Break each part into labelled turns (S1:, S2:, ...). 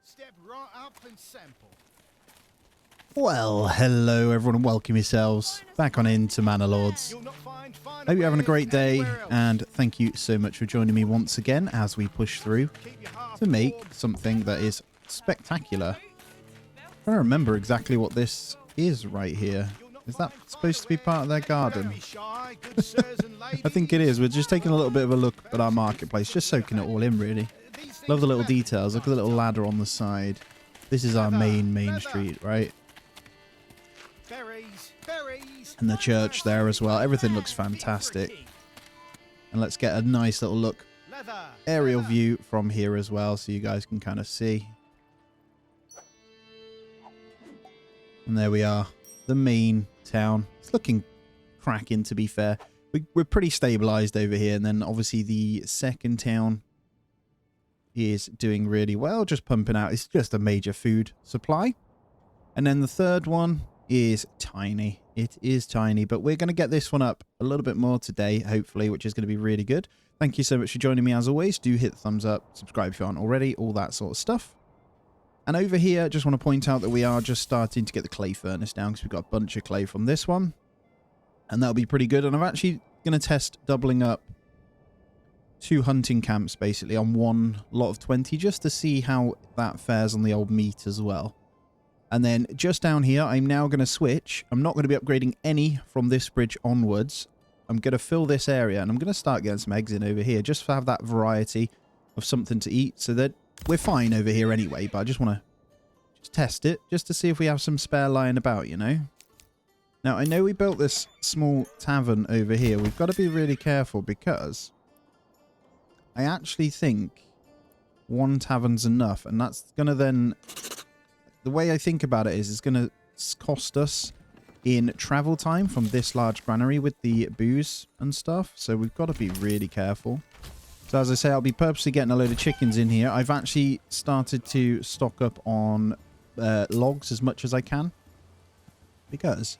S1: Step right up and sample.
S2: Well, hello everyone and welcome yourselves back on into Manor Lords.
S1: You'll not find finer
S2: Hope you're having a
S1: wares
S2: great day
S1: anywhere else.
S2: and thank you so much for joining me once again as we push through
S1: Keep your heart
S2: to make
S1: warm.
S2: something that is spectacular. I don't remember exactly what this is right here. Is that supposed to be part of their garden?
S1: Very shy, good sirs and
S2: I think it
S1: ladies.
S2: is. We're just taking a little bit of a look at our marketplace, just soaking it all in really.
S1: These things
S2: Love the little
S1: are
S2: details. Look at the little ladder on the side. This is our main street, right?
S1: berries, berries.
S2: And the church there as well. Everything looks fantastic. And let's get a nice little look,
S1: Leather,
S2: aerial
S1: leather.
S2: view from here as well, so you guys can kind of see. And there we are, the main town. It's looking cracking, to be fair. We're pretty stabilized over here, and then obviously the second town is doing really well, just pumping out. It's just a major food supply. And then the third one is tiny. It is tiny, but we're going to get this one up a little bit more today, hopefully, which is going to be really good. Thank you so much for joining me as always. Do hit the thumbs up, subscribe if you aren't already, all that sort of stuff. And over here, just want to point out that we are just starting to get the clay furnace down because we've got a bunch of clay from this one. And that'll be pretty good. And I'm actually going to test doubling up 2 hunting camps basically on one lot of 20 just to see how that fares on the old meat as well. And then just down here, I'm now going to switch. I'm not going to be upgrading any from this bridge onwards. I'm going to fill this area and I'm going to start getting some eggs in over here just to have that variety of something to eat so that we're fine over here anyway, but I just want to just test it just to see if we have some spare lying about, you know. Now, I know we built this small tavern over here. We've got to be really careful because I actually think one tavern's enough, and that's going to then... The way I think about it is it's going to cost us in travel time from this large granary with the booze and stuff, so we've got to be really careful. So as I say, I'll be purposely getting a load of chickens in here. I've actually started to stock up on logs as much as I can. Because,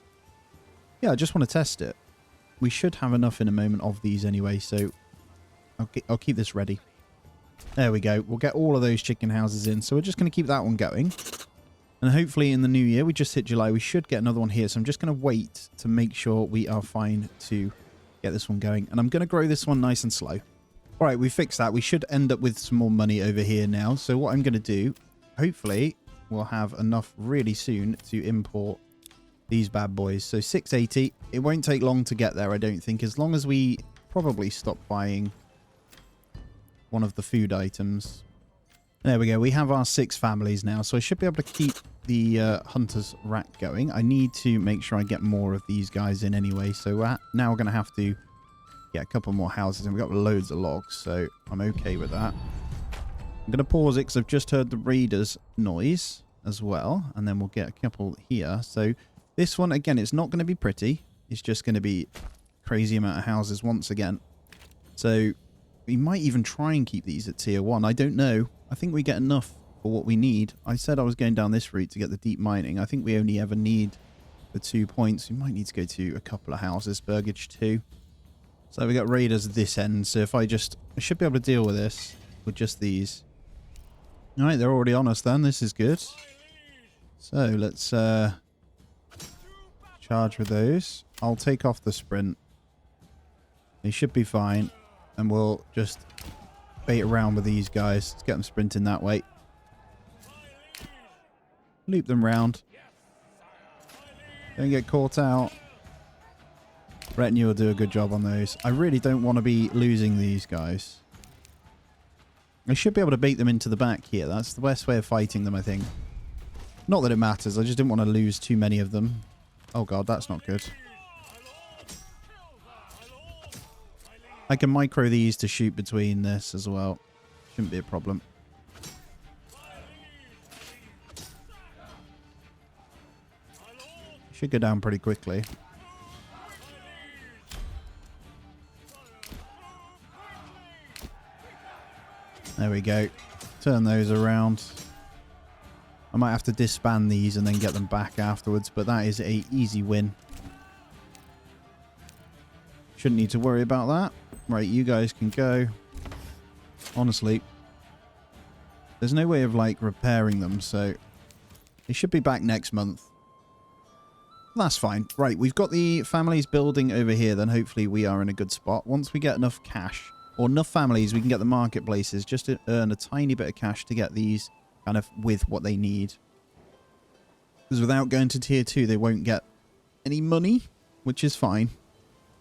S2: yeah, I just want to test it. We should have enough in a moment of these anyway, so I'll keep this ready. There we go. We'll get all of those chicken houses in. So we're just going to keep that one going. And hopefully in the new year, we just hit July, we should get another one here. So I'm just going to wait to make sure we are fine to get this one going. And I'm going to grow this one nice and slow. All right, we fixed that. We should end up with some more money over here now. So what I'm going to do, hopefully, we'll have enough really soon to import these bad boys. So 680. It won't take long to get there, I don't think. As long as we probably stop buying one of the food items. There we go. We have our 6 families now. So I should be able to keep the hunter's rack going. I need to make sure I get more of these guys in anyway. So now we're going to have to get a couple more houses, and we've got loads of logs, so I'm okay with that. I'm going to pause it because I've just heard the raiders noise as well, and then we'll get a couple here. So this one, again, it's not going to be pretty. It's just going to be crazy amount of houses once again. So we might even try and keep these at tier 1. I don't know. I think we get enough for what we need. I said I was going down this route to get the deep mining. I think we only ever need the 2 points. We might need to go to a couple of houses, Burgage 2. So we got raiders at this end, so if I should be able to deal with this with just these. Alright, they're already on us then, this is good. So let's charge with those. I'll take off the sprint. They should be fine, and we'll just bait around with these guys. Let's get them sprinting that way. Loop them round. Don't get caught out. Retinue will do a good job on those. I really don't want to be losing these guys. I should be able to bait them into the back here. That's the best way of fighting them, I think. Not that it matters. I just didn't want to lose too many of them. Oh god, that's not good. I can micro these to shoot between this as well. Shouldn't be a problem. Should go down pretty quickly. There we go. Turn those around. I might have to disband these and then get them back afterwards, but that is a easy win. Shouldn't need to worry about that. Right, you guys can go. Honestly. There's no way of, like, repairing them, so they should be back next month. That's fine. Right, we've got the families building over here, then hopefully we are in a good spot. Once we get enough cash, or enough families, we can get the marketplaces just to earn a tiny bit of cash to get these kind of with what they need. Because without going to tier 2, they won't get any money, which is fine.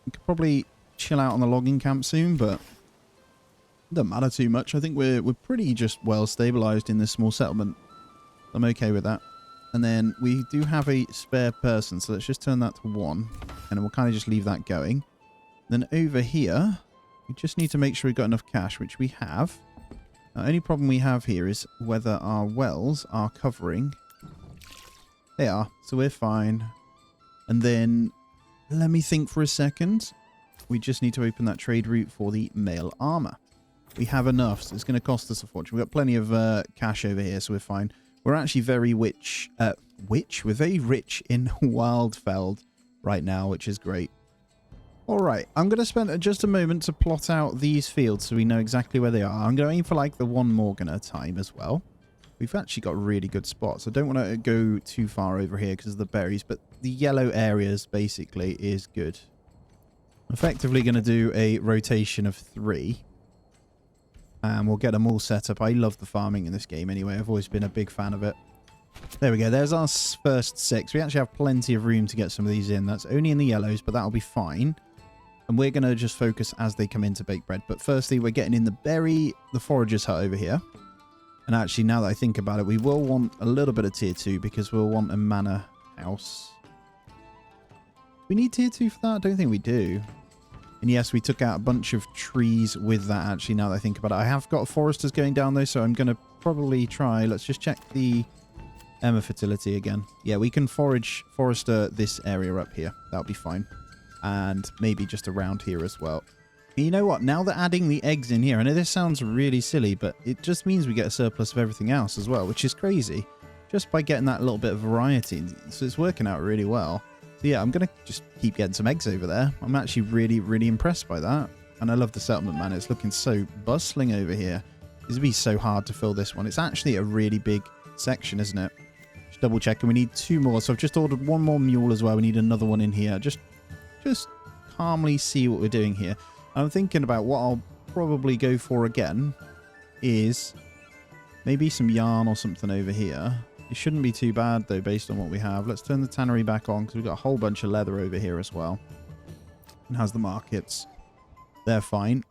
S2: We could probably chill out on the logging camp soon, but it doesn't matter too much. I think we're pretty just well stabilized in this small settlement. I'm okay with that. And then we do have a spare person, so let's just turn that to 1. And we'll kind of just leave that going. Then over here, we just need to make sure we've got enough cash, which we have. The only problem we have here is whether our wells are covering. They are, so we're fine. And then, let me think for a second. We just need to open that trade route for the mail armor. We have enough, so it's going to cost us a fortune. We've got plenty of cash over here, so we're fine. We're actually very We're very rich in Wildfeld right now, which is great. Alright, I'm going to spend just a moment to plot out these fields so we know exactly where they are. I'm going for like the 1 Morgan at a time as well. We've actually got really good spots. I don't want to go too far over here because of the berries, but the yellow areas basically is good. Effectively going to do a rotation of 3. And we'll get them all set up. I love the farming in this game anyway. I've always been a big fan of it. There we go. There's our first 6. We actually have plenty of room to get some of these in. That's only in the yellows, but that'll be fine. And we're going to just focus as they come in to bake bread. But firstly, we're getting in the forager's hut over here. And actually, now that I think about it, we will want a little bit of tier 2 because we'll want a manor house. We need tier 2 for that? I don't think we do. And yes, we took out a bunch of trees with that, actually, now that I think about it. I have got foresters going down, though, so I'm going to probably try. Let's just check the Emma fertility again. Yeah, we can forester this area up here. That'll be fine. And maybe just around here as well. You know what? Now that adding the eggs in here, I know this sounds really silly, but it just means we get a surplus of everything else as well, which is crazy. Just by getting that little bit of variety. So it's working out really well. So yeah, I'm going to just keep getting some eggs over there. I'm actually really, really impressed by that. And I love the settlement, man. It's looking so bustling over here. It's going to be so hard to fill this one. It's actually a really big section, isn't it? Just double checking. We need 2 more. So I've just ordered 1 more mule as well. We need another one in here. Just calmly see what we're doing here. I'm thinking about what I'll probably go for again is maybe some yarn or something over here. It shouldn't be too bad, though, based on what we have. Let's turn the tannery back on, because we've got a whole bunch of leather over here as well. And has the markets. They're fine.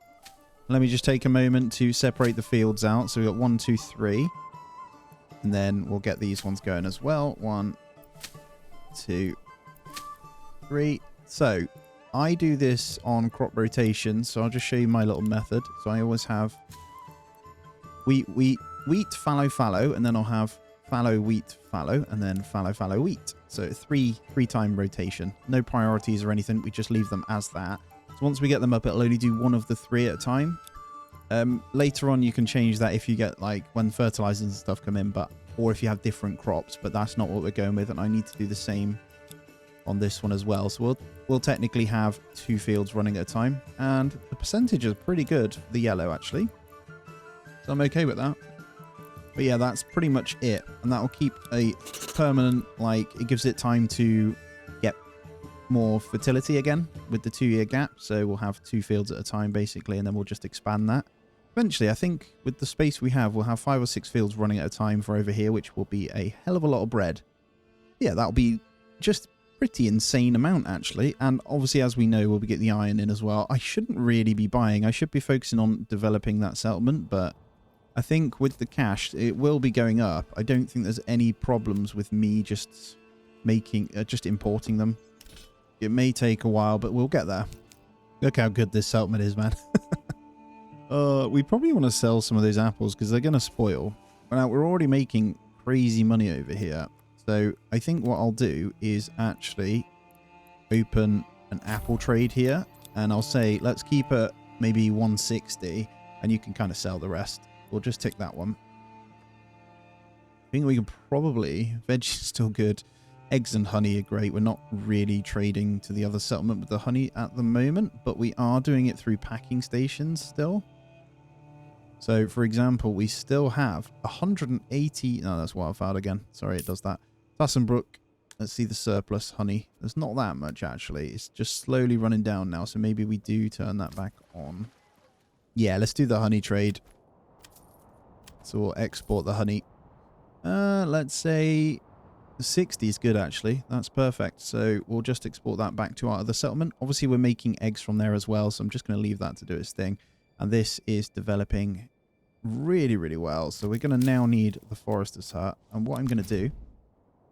S2: Let me just take a moment to separate the fields out. So we've got 1, 2, 3. And then we'll get these ones going as well. 1, 2, 3. So I do this on crop rotation. So I'll just show you my little method. So I always have wheat, fallow, fallow. And then I'll have fallow, wheat, fallow, and then fallow, fallow, wheat. So three-time rotation. No priorities or anything. We just leave them as that. So once we get them up, it'll only do 1 of the 3 at a time. Later on, you can change that if you get, like, when fertilizers and stuff come in, or if you have different crops, but that's not what we're going with, and I need to do the same on this one as well. So we'll technically have 2 fields running at a time, and the percentage is pretty good for the yellow, actually. So I'm okay with that. But yeah, that's pretty much it. And that will keep a permanent, like, it gives it time to get more fertility again with the 2-year gap. So we'll have 2 fields at a time, basically, and then we'll just expand that. Eventually, I think with the space we have, we'll have 5 or 6 fields running at a time for over here, which will be a hell of a lot of bread. Yeah, that'll be just pretty insane amount, actually. And obviously, as we know, we'll be getting the iron in as well. I shouldn't really be buying. I should be focusing on developing that settlement, but I think with the cash, it will be going up. I don't think there's any problems with me just importing them. It may take a while, but we'll get there. Look how good this settlement is, man. We probably want to sell some of those apples because they're going to spoil. Now, we're already making crazy money over here. So I think what I'll do is actually open an apple trade here. And I'll say, let's keep it maybe 160 and you can kind of sell the rest. We'll just tick that one. I think we can probably... Veg is still good. Eggs and honey are great. We're not really trading to the other settlement with the honey at the moment, but we are doing it through packing stations still. So, for example, we still have 180... No, that's wildfowl again. Sorry, it does that. Tassenbrook. Let's see the surplus honey. There's not that much, actually. It's just slowly running down now, so maybe we do turn that back on. Yeah, let's do the honey trade. So we'll export the honey. Let's say 60 is good, actually. That's perfect. So we'll just export that back to our other settlement. Obviously, we're making eggs from there as well, so I'm just going to leave that to do its thing. And this is developing really, really well. So we're going to now need the forester's hut. And what I'm going to do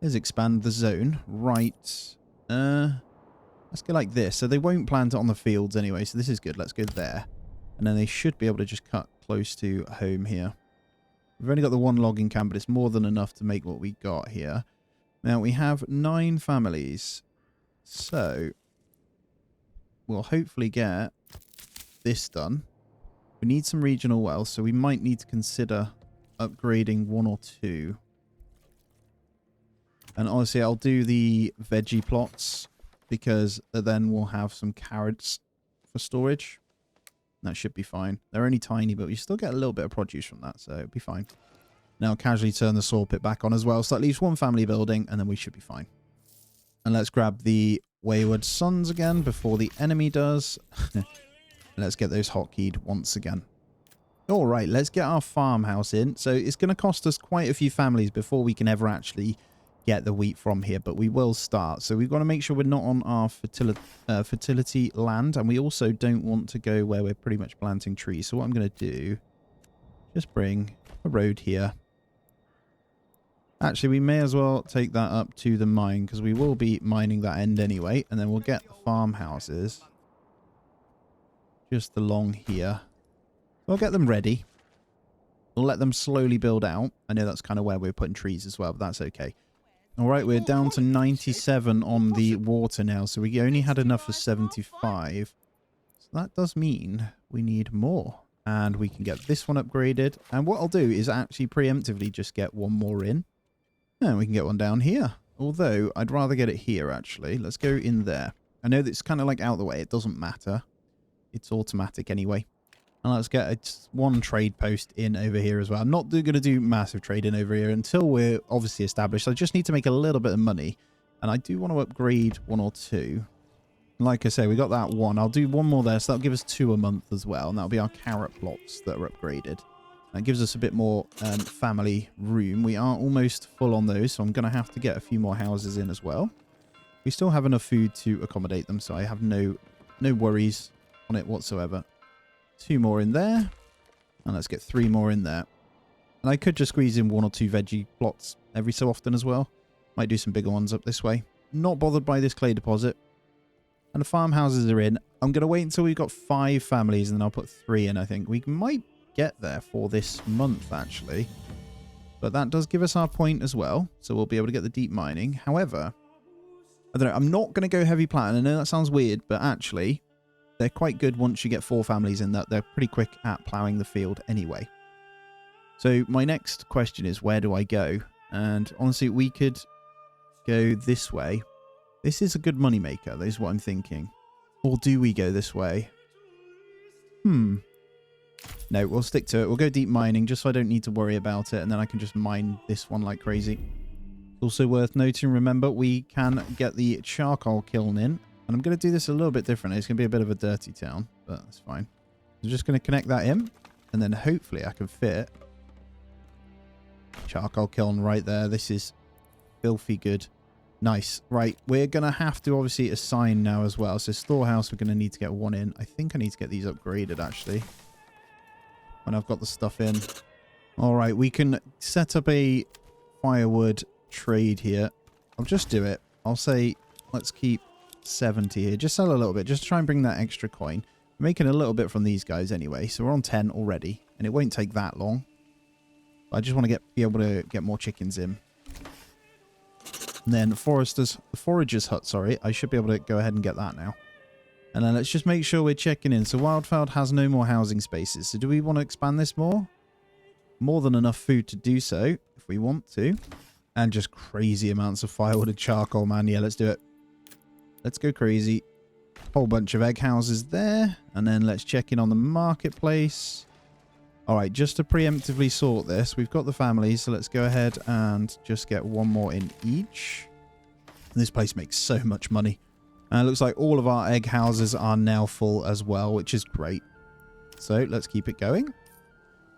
S2: is expand the zone right. Let's go like this. So they won't plant it on the fields anyway, so this is good. Let's go there. And then they should be able to just cut close to home here. We've only got the one logging camp, but it's more than enough to make what we got here. Now, we have 9 families. So, we'll hopefully get this done. We need some regional wealth, so we might need to consider upgrading 1 or 2. And honestly, I'll do the veggie plots, because then we'll have some carrots for storage. That should be fine. They're only tiny, but we still get a little bit of produce from that, so it'll be fine. Now, casually turn the saw pit back on as well, so that leaves 1 family building, and then we should be fine. And let's grab the wayward sons again before the enemy does. Let's get those hotkeyed once again. All right, let's get our farmhouse in. So it's going to cost us quite a few families before we can ever actually get the wheat from here, but we will start. So we've got to make sure we're not on our fertility land, and we also don't want to go where we're pretty much planting trees. So what I'm going to do, just bring a road here. Actually, we may as well take that up to the mine, because we will be mining that end anyway, and then we'll get the farmhouses just along here. We'll get them ready. We'll let them slowly build out. I know that's kind of where we're putting trees as well, but that's okay. All right, we're down to 97 on the water now, so we only had enough for 75. So that does mean we need more. And we can get this one upgraded. And what I'll do is actually preemptively just get one more in. And we can get one down here. Although, I'd rather get it here, actually. Let's go in there. I know that it's kind of like out of the way. It doesn't matter. It's automatic anyway. And let's get one trade post in over here as well. I'm not going to do massive trading over here until we're obviously established. I just need to make a little bit of money. And I do want to upgrade 1 or 2. Like I say, we got that 1. I'll do 1 more there, so that'll give us 2 a month as well. And that'll be our carrot plots that are upgraded. That gives us a bit more family room. We are almost full on those, so I'm going to have to get a few more houses in as well. We still have enough food to accommodate them, so I have no worries on it whatsoever. 2 more in there. And let's get 3 more in there. And I could just squeeze in 1 or 2 veggie plots every so often as well. Might do some bigger ones up this way. Not bothered by this clay deposit. And the farmhouses are in. I'm going to wait until we've got 5 families and then I'll put 3 in, I think. We might get there for this month, actually. But that does give us our point as well. So we'll be able to get the deep mining. However, I don't know. I'm not going to go heavy plant. I know that sounds weird, but actually, they're quite good once you get 4 families in that. They're pretty quick at ploughing the field anyway. So my next question is, where do I go? And honestly, we could go this way. This is a good money maker. That is what I'm thinking. Or do we go this way? No, we'll stick to it. We'll go deep mining just so I don't need to worry about it. And then I can just mine this one like crazy. Also worth noting, remember, we can get the charcoal kiln in. And I'm going to do this a little bit differently. It's going to be a bit of a dirty town, but that's fine. I'm just going to connect that in. And then hopefully I can fit charcoal kiln right there. This is filthy good. Nice. Right, we're going to have to obviously assign now as well. So storehouse, we're going to need to get 1 in. I think I need to get these upgraded, actually, when I've got the stuff in. All right, we can set up a firewood trade here. I'll just do it. I'll say, let's keep 70 here. Just sell a little bit. Just try and bring that extra coin. We're making a little bit from these guys anyway. So we're on 10 already. And it won't take that long. I just want to be able to get more chickens in. And then forager's hut, sorry. I should be able to go ahead and get that now. And then let's just make sure we're checking in. So Wildfeld has no more housing spaces. So do we want to expand this more? More than enough food to do so, if we want to. And just crazy amounts of firewood and charcoal, man. Yeah, let's do it. Let's go crazy. Whole bunch of egg houses there. And then let's check in on the marketplace. All right, just to preemptively sort this, we've got the families, so let's go ahead and just get one more in each. And this place makes so much money. And it looks like all of our egg houses are now full as well, which is great. So let's keep it going.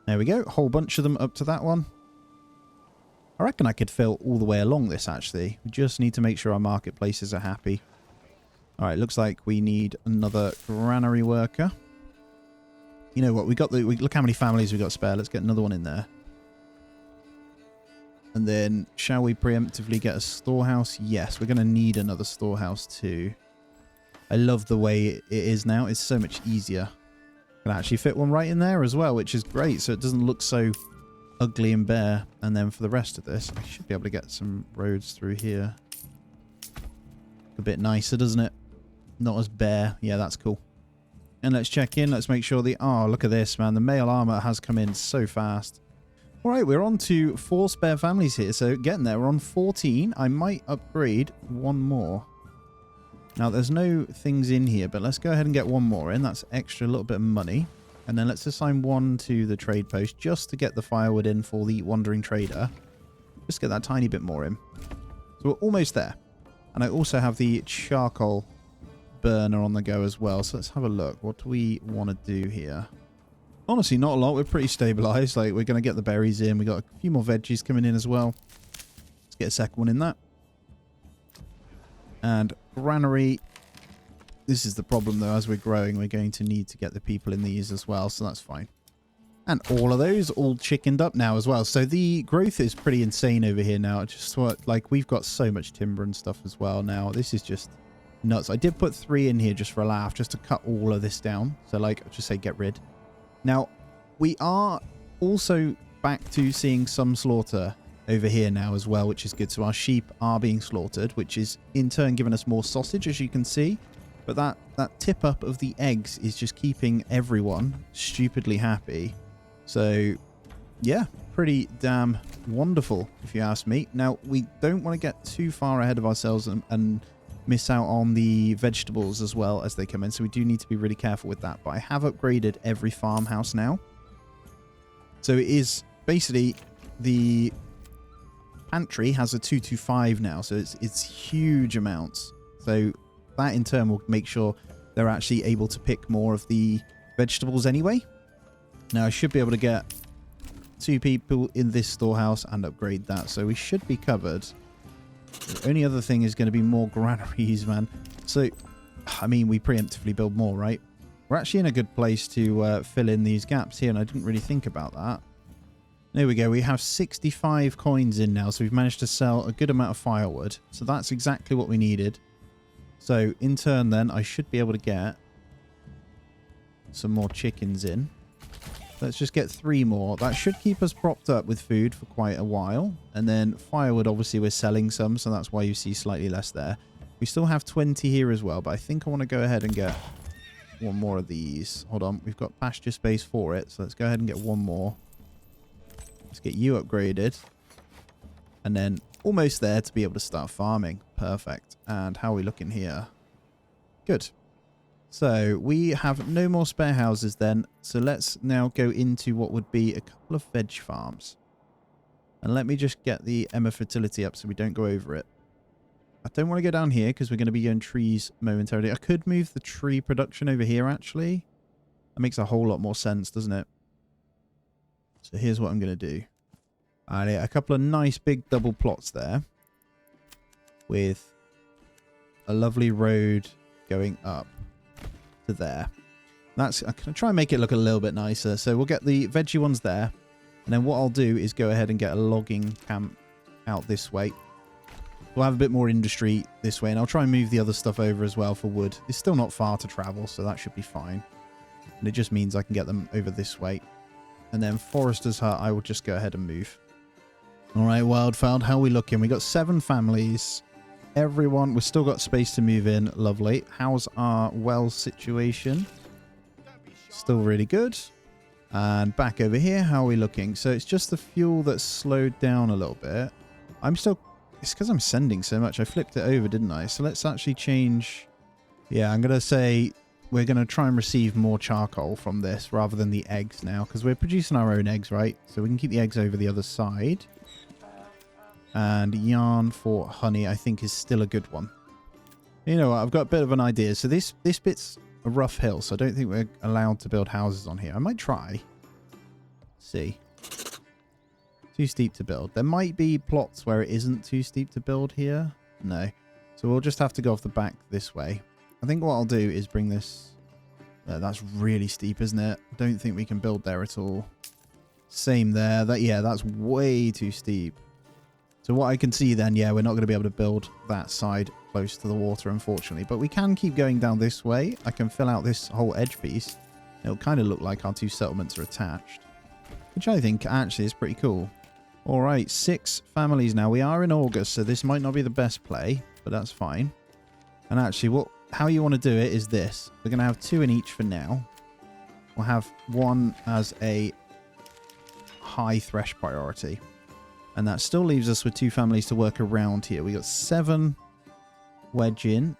S2: There we go. A whole bunch of them up to that one. I reckon I could fill all the way along this, actually. We just need to make sure our marketplaces are happy. All right, looks like we need another granary worker. You know what? Look how many families we got spare. Let's get another one in there. And then, shall we preemptively get a storehouse? Yes, we're going to need another storehouse too. I love the way it is now. It's so much easier. Can actually fit one right in there as well, which is great. So it doesn't look so ugly and bare. And then for the rest of this, I should be able to get some roads through here. A bit nicer, doesn't it? Not as bare. Yeah, that's cool. And let's check in. Let's make sure oh, look at this, man. The male armor has come in so fast. All right, we're on to 4 spare families here. So getting there, we're on 14. I might upgrade one more. Now, there's no things in here, but let's go ahead and get one more in. That's extra, a little bit of money. And then let's assign one to the trade post just to get the firewood in for the wandering trader. Just get that tiny bit more in. So we're almost there. And I also have the charcoal burner on the go as well. So let's have a look. What do we want to do here? Honestly, not a lot. We're pretty stabilized. Like, we're going to get the berries in. We got a few more veggies coming in as well. Let's get a second one in that. And granary. This is the problem, though. As we're growing, we're going to need to get the people in these as well. So that's fine. And all of those all chickened up now as well. So the growth is pretty insane over here now. Just like, we've got so much timber and stuff as well now. This is just nuts. I did put 3 in here just for a laugh, just to cut all of this down. So, like, I'll just say get rid. Now, we are also back to seeing some slaughter over here now as well, which is good. So our sheep are being slaughtered, which is in turn giving us more sausage, as you can see. But that tip up of the eggs is just keeping everyone stupidly happy. So, yeah, pretty damn wonderful, if you ask me. Now, we don't want to get too far ahead of ourselves and miss out on the vegetables as well as they come in. So we do need to be really careful with that. But I have upgraded every farmhouse now. So it is basically the pantry has a 225 now. So it's huge amounts. So that in turn will make sure they're actually able to pick more of the vegetables anyway. Now I should be able to get 2 people in this storehouse and upgrade that. So we should be covered. The only other thing is going to be more granaries, man. So, I mean, we preemptively build more, right? We're actually in a good place to fill in these gaps here, and I didn't really think about that. There we go. We have 65 coins in now, so we've managed to sell a good amount of firewood. So that's exactly what we needed. So, in turn, then, I should be able to get some more chickens in. Let's just get 3 more. That should keep us propped up with food for quite a while. And then firewood, obviously, we're selling some, so that's why you see slightly less there. We still have 20 here as well, but I think I want to go ahead and get one more of these. Hold on. We've got pasture space for it, so let's go ahead and get one more. Let's get you upgraded. And then almost there to be able to start farming. Perfect. And how are we looking here? Good. So we have no more spare houses then. So let's now go into what would be a couple of veg farms. And let me just get the Emma fertility up so we don't go over it. I don't want to go down here because we're going to be going trees momentarily. I could move the tree production over here actually. That makes a whole lot more sense, doesn't it? So here's what I'm going to do. A couple of nice big double plots there. With a lovely road going up to there. I'm going to try and make it look a little bit nicer. So we'll get the veggie ones there. And then what I'll do is go ahead and get a logging camp out this way. We'll have a bit more industry this way. And I'll try and move the other stuff over as well for wood. It's still not far to travel, so that should be fine. And it just means I can get them over this way. And then Forester's Hut, I will just go ahead and move. All right, Wildfound, how are we looking? We got 7 families. Everyone, we've still got space to move in. Lovely. How's our well situation? Still really good. And back over here, how are we looking? So it's just the fuel that's slowed down a little bit. It's because I'm sending so much. I flipped it over, didn't I? So let's actually change. Yeah, I'm going to say we're going to try and receive more charcoal from this rather than the eggs now, because we're producing our own eggs, right? So we can keep the eggs over the other side. And yarn for honey, I think, is still a good one. You know what? I've got a bit of an idea. So this bit's a rough hill, so I don't think we're allowed to build houses on here. I might try. Let's see. Too steep to build. There might be plots where it isn't too steep to build here. No. So we'll just have to go off the back this way. I think what I'll do is bring this... that's really steep, isn't it? I don't think we can build there at all. Same there. Yeah, that's way too steep. So what I can see then, yeah, we're not going to be able to build that side close to the water, unfortunately. But we can keep going down this way. I can fill out this whole edge piece. It'll kind of look like our two settlements are attached. Which I think actually is pretty cool. Alright, 6 families now. We are in August, so this might not be the best play, but that's fine. And actually, how you want to do it is this. We're going to have 2 in each for now. We'll have 1 as a high thresh priority. And that still leaves us with 2 families to work around here. We got 7 wedge in.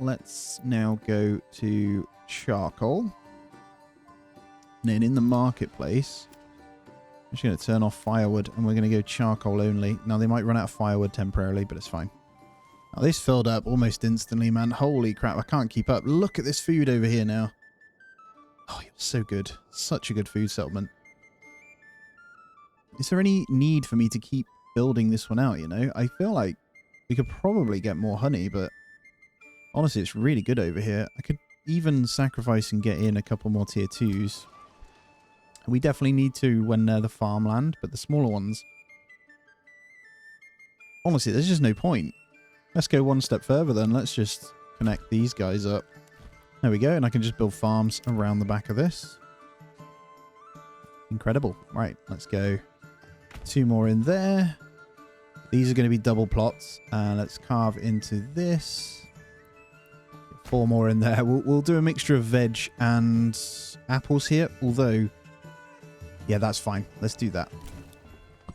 S2: Let's now go to charcoal. And then in the marketplace... I'm just going to turn off firewood and we're going to go charcoal only. Now, they might run out of firewood temporarily, but it's fine. Now, this filled up almost instantly, man. Holy crap, I can't keep up. Look at this food over here now. Oh, it's so good. Such a good food settlement. Is there any need for me to keep building this one out, you know? I feel like we could probably get more honey, but honestly, it's really good over here. I could even sacrifice and get in a couple more tier 2s. We definitely need to when they're the farmland, but the smaller ones... Honestly, there's just no point. Let's go one step further then. Let's just connect these guys up. There we go, and I can just build farms around the back of this. Incredible. Right, let's go 2 more in there. These are going to be double plots. Let's carve into this. 4 more in there. We'll do a mixture of veg and apples here, although... Yeah, that's fine. Let's do that.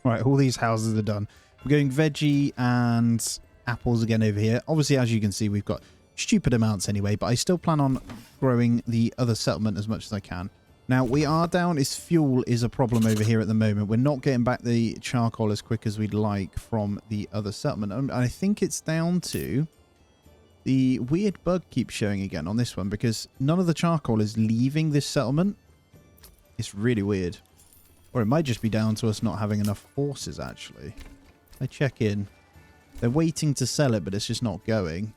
S2: All right, all these houses are done. We're going veggie and apples again over here. Obviously, as you can see, we've got stupid amounts anyway, but I still plan on growing the other settlement as much as I can. Now, we are down. Fuel is a problem over here at the moment. We're not getting back the charcoal as quick as we'd like from the other settlement. And I think it's down to the weird bug keeps showing again on this one because none of the charcoal is leaving this settlement. It's really weird. Or it might just be down to us not having enough horses, actually. I check in. They're waiting to sell it, but it's just not going.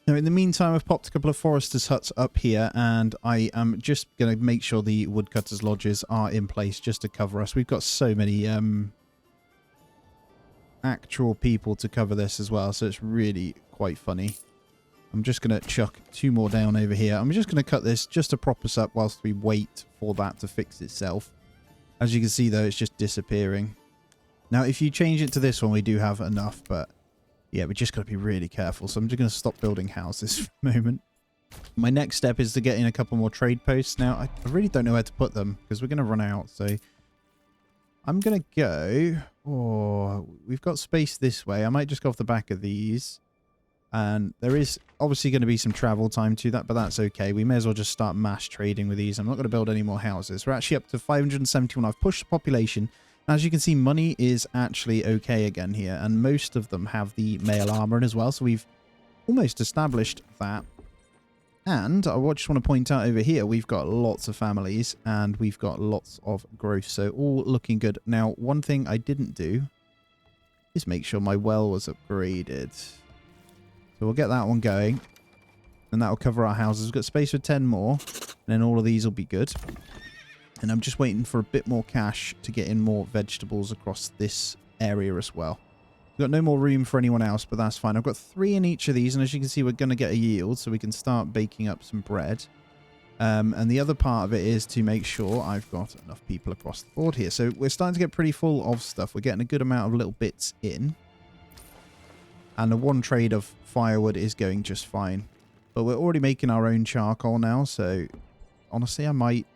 S2: Now, in the meantime, I've popped a couple of foresters' huts up here, and I am just going to make sure the woodcutters' lodges are in place just to cover us. We've got so many actual people to cover this as well, so it's really quite funny. I'm just going to chuck 2 more down over here. I'm just going to cut this just to prop us up whilst we wait for that to fix itself. As you can see, though, it's just disappearing. Now, if you change it to this one, we do have enough, but yeah, we just got to be really careful. So I'm just going to stop building houses for the moment. My next step is to get in a couple more trade posts. Now, I really don't know where to put them because we're going to run out. So I'm going to go... Oh, we've got space this way. I might just go off the back of these. And there is obviously going to be some travel time to that, but that's okay. We may as well just start mass trading with these. I'm not going to build any more houses. We're actually up to 571. I've pushed the population. As you can see, money is actually okay again here, and most of them have the mail armor as well, so we've almost established that. And I just want to point out over here, we've got lots of families, and we've got lots of growth, so all looking good. Now, one thing I didn't do is make sure my well was upgraded. So we'll get that one going, and that will cover our houses. We've got space for 10 more, and then all of these will be good. And I'm just waiting for a bit more cash to get in more vegetables across this area as well. We've got no more room for anyone else, but that's fine. I've got 3 in each of these, and as you can see, we're going to get a yield, so we can start baking up some bread. And the other part of it is to make sure I've got enough people across the board here. So we're starting to get pretty full of stuff. We're getting a good amount of little bits in. And the 1 trade of firewood is going just fine. But we're already making our own charcoal now, so honestly, I might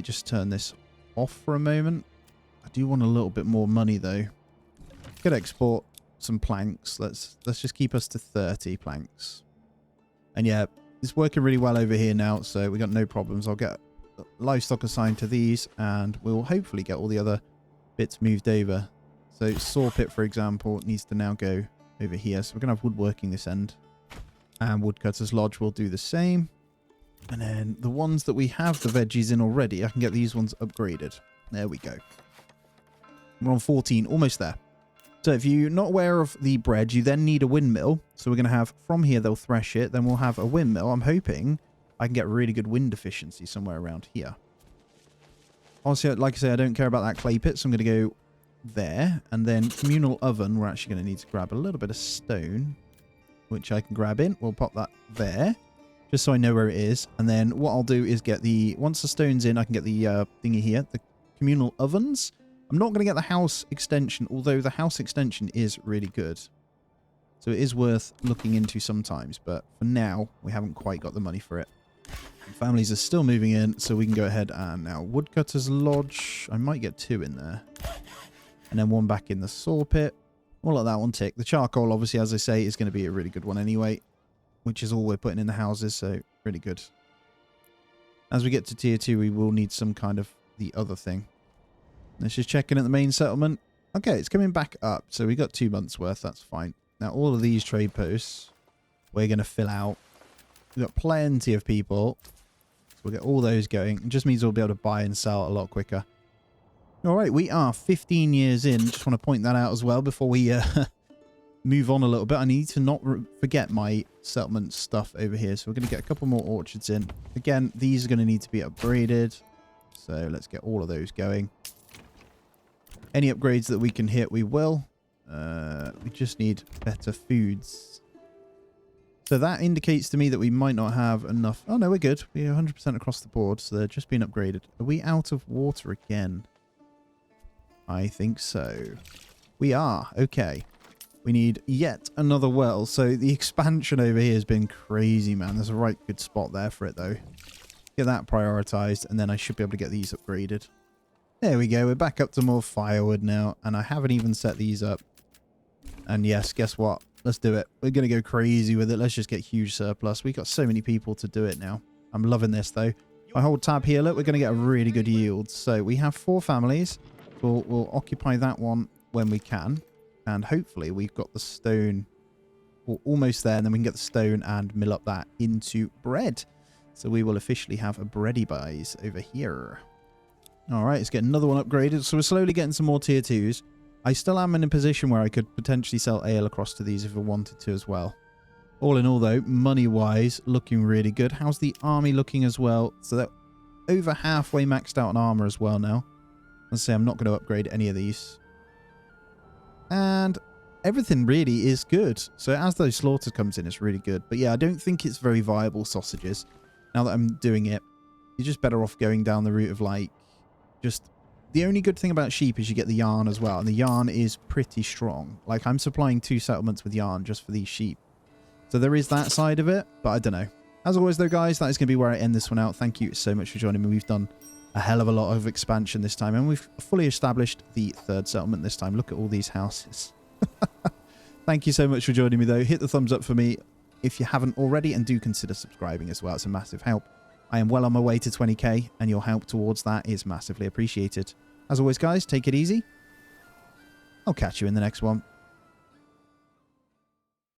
S2: just turn this off for a moment. I do want a little bit more money, though. Could export some planks. Let's just keep us to 30 planks. And yeah, it's working really well over here now, so we got no problems. I'll get livestock assigned to these, and we'll hopefully get all the other bits moved over. So saw pit, for example, needs to now go over here. So we're going to have woodworking this end. And woodcutter's lodge will do the same. And then the ones that we have the veggies in already, I can get these ones upgraded. There we go. We're on 14, almost there. So if you're not aware of the bread, you then need a windmill. So we're going to have, from here, they'll thresh it. Then we'll have a windmill. I'm hoping I can get really good wind efficiency somewhere around here. Also, like I say, I don't care about that clay pit, so I'm going to go there. And then communal oven, we're actually going to need to grab a little bit of stone, which I can grab in. We'll pop that there, just so I know where it is. And then what I'll do is get the, once the stone's in, I can get the thingy here, the communal ovens. I'm not going to get the house extension, although the house extension is really good. So it is worth looking into sometimes, but for now, we haven't quite got the money for it. Families are still moving in, so we can go ahead and now woodcutter's lodge. I might get 2 in there. And then 1 back in the saw pit. We'll let that one tick. The charcoal, obviously, as I say, is going to be a really good one anyway, which is all we're putting in the houses, so really good. As we get to tier 2, we will need some kind of the other thing. Let's just check in at the main settlement. Okay, it's coming back up, so we got 2 months worth. That's fine. Now, all of these trade posts, we're going to fill out. We've got plenty of people. So we'll get all those going. It just means we'll be able to buy and sell a lot quicker. All right, we are 15 years in. Just want to point that out as well before we move on a little bit. I need to not forget my settlement stuff over here. So we're going to get a couple more orchards in. Again, these are going to need to be upgraded. So let's get all of those going. Any upgrades that we can hit, we will. We just need better foods. So that indicates to me that we might not have enough. Oh, no, we're good. We're 100% across the board, so they're just being upgraded. Are we out of water again? I think so. We are. Okay. We need yet another well. So the expansion over here has been crazy, man. There's a right good spot there for it, though. Get that prioritized, and then I should be able to get these upgraded. There we go. We're back up to more firewood now, and I haven't even set these up. And yes, guess what? Let's do it. We're going to go crazy with it. Let's just get huge surplus. We've got so many people to do it now. I'm loving this, though. If I hold tab here, look, we're going to get a really good yield. So we have 4 families. We'll occupy that one when we can. And hopefully we've got the stone. We're almost there, and then we can get the stone and mill up that into bread. So we will officially have a bready buys over here. All right, let's get another one upgraded. So we're slowly getting some more tier 2s. I still am in a position where I could potentially sell ale across to these if I wanted to as well. All in all, though, money-wise, looking really good. How's the army looking as well? So they're over halfway maxed out on armor as well now. Let's say I'm not going to upgrade any of these. And everything really is good. So as those slaughters comes in, it's really good. But yeah, I don't think it's very viable sausages. Now that I'm doing it, you're just better off going down the route of like, just... The only good thing about sheep is you get the yarn as well. And the yarn is pretty strong. Like, I'm supplying 2 settlements with yarn just for these sheep. So there is that side of it, but I don't know. As always, though, guys, that is going to be where I end this one out. Thank you so much for joining me. We've done a hell of a lot of expansion this time. And we've fully established the 3rd settlement this time. Look at all these houses. Thank you so much for joining me, though. Hit the thumbs up for me if you haven't already. And do consider subscribing as well. It's a massive help. I am well on my way to 20k. And your help towards that is massively appreciated. As always, guys, take it easy. I'll catch you in the next one.